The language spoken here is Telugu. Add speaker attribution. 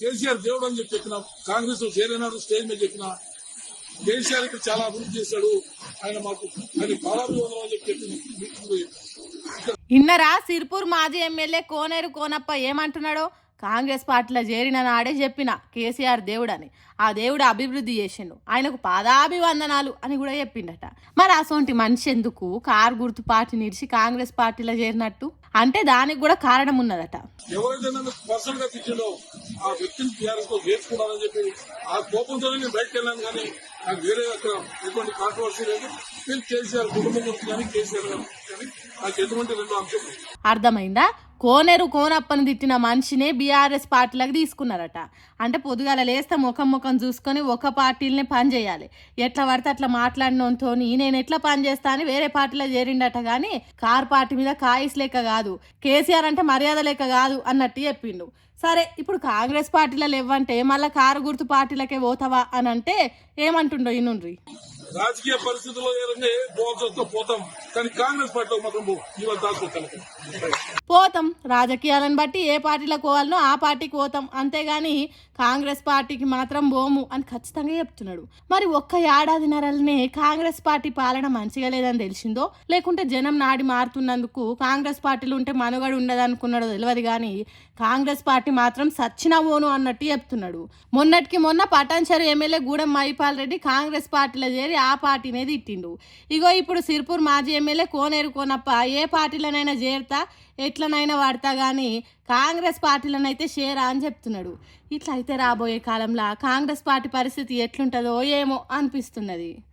Speaker 1: కేసీఆర్ దేవుడు అని చెప్పిన కాంగ్రెస్ చేరినాడు స్టేజ్ మీద చెప్పిన కేసీఆర్ ఇక్కడ చాలా అభివృద్ధి చేశాడు ఆయన మాకు ఆయన పాలాభివందనం అని చెప్పి
Speaker 2: ఇన్నరా సిర్పూర్ మాజీ ఎమ్మెల్యే కోనేరు కోనప్ప ఏమంటున్నాడో కాంగ్రెస్ పార్టీలో చేరిన నాడే చెప్పిన కేసీఆర్ దేవుడని ఆ దేవుడు అభివృద్ధి చేసిండు ఆయనకు పాదాభివందనాలు అని కూడా చెప్పిండట. మరి అసొంటి మనిషి ఎందుకు కారు గుర్తు పార్టీ నిడిచి కాంగ్రెస్ పార్టీలో చేరినట్టు అంటే దానికి కూడా కారణం ఉన్నదట.
Speaker 1: ఎవరైతే నన్ను పర్సనల్ గా తిట్టిండో ఆ వ్యక్తిని టీఆర్ఎస్ తో వేసుకున్నారని చెప్పి ఆ కోపంతో నేను బయటకు వెళ్ళాను. కానీ నాకు వేరే అక్కడ ఎటువంటి కాంట్రవర్సీ లేదు. నేను కేసీఆర్ కుటుంబం గురించి కానీ కేసీఆర్ కానీ నాకు ఎటువంటి రెండు అంశం
Speaker 2: అర్థమైందా? కోనేరు కోనప్పని తిట్టిన మనిషినే బీఆర్ఎస్ పార్టీలకు తీసుకున్నారట. అంటే పొద్దుగాల లేస్తే ముఖం చూసుకొని ఒక పార్టీలనే పని చేయాలి. ఎట్లా పడితే అట్లా మాట్లాడినంతో నేను ఎట్లా పని చేస్తా అని వేరే పార్టీలో చేరిండట. కానీ కార్ పార్టీ మీద కాయిస్ లెక్క కాదు, కేసీఆర్ అంటే మర్యాద లెక్క కాదు అన్నట్టు చెప్పిండు. సరే ఇప్పుడు కాంగ్రెస్ పార్టీలో లేవంటే మళ్ళీ కారు గుర్తు పార్టీలకే పోతావా అని అంటే ఏమంటుండో ఇనుండ్రి.
Speaker 1: రాజకీయ పరిస్థితుల్లో ఏదంటే పోవాల్సి పోతాం కానీ కాంగ్రెస్ పార్టీలో మాత్రం ఇవాళ దాచుకుంటాను
Speaker 2: పోతాం. రాజకీయాలను బట్టి ఏ పార్టీలకు పోవాలనో ఆ పార్టీకి పోతాం, అంతేగాని కాంగ్రెస్ పార్టీకి మాత్రం పోము అని ఖచ్చితంగా చెప్తున్నాడు. మరి ఒక్క ఏడాదిన్నరలనే కాంగ్రెస్ పార్టీ పాలన మంచిగా లేదని తెలిసిందో లేకుంటే జనం నాడి మారుతున్నందుకు కాంగ్రెస్ పార్టీలు ఉంటే మనుగడ ఉండదు అనుకున్నాడో తెలియదు. కానీ కాంగ్రెస్ పార్టీ మాత్రం సచ్చినా పోను అన్నట్టు చెప్తున్నాడు. మొన్నటికి మొన్న పటాన్చెరు ఎమ్మెల్యే గూడెం మహిపాల్ రెడ్డి కాంగ్రెస్ పార్టీలో చేరి ఆ పార్టీనే తిట్టిండు. ఇగో ఇప్పుడు సిర్పూర్ మాజీ ఎమ్మెల్యే కోనేరు కోనప్ప ఏ పార్టీలోనైనా చేరుతా ఎట్లనైనా వాడతా కానీ కాంగ్రెస్ పార్టీలనైతే షేరా అని చెప్తున్నాడు. ఇట్లయితే రాబోయే కాలంలో కాంగ్రెస్ పార్టీ పరిస్థితి ఎట్లుంటుందో ఏమో అనిపిస్తున్నది.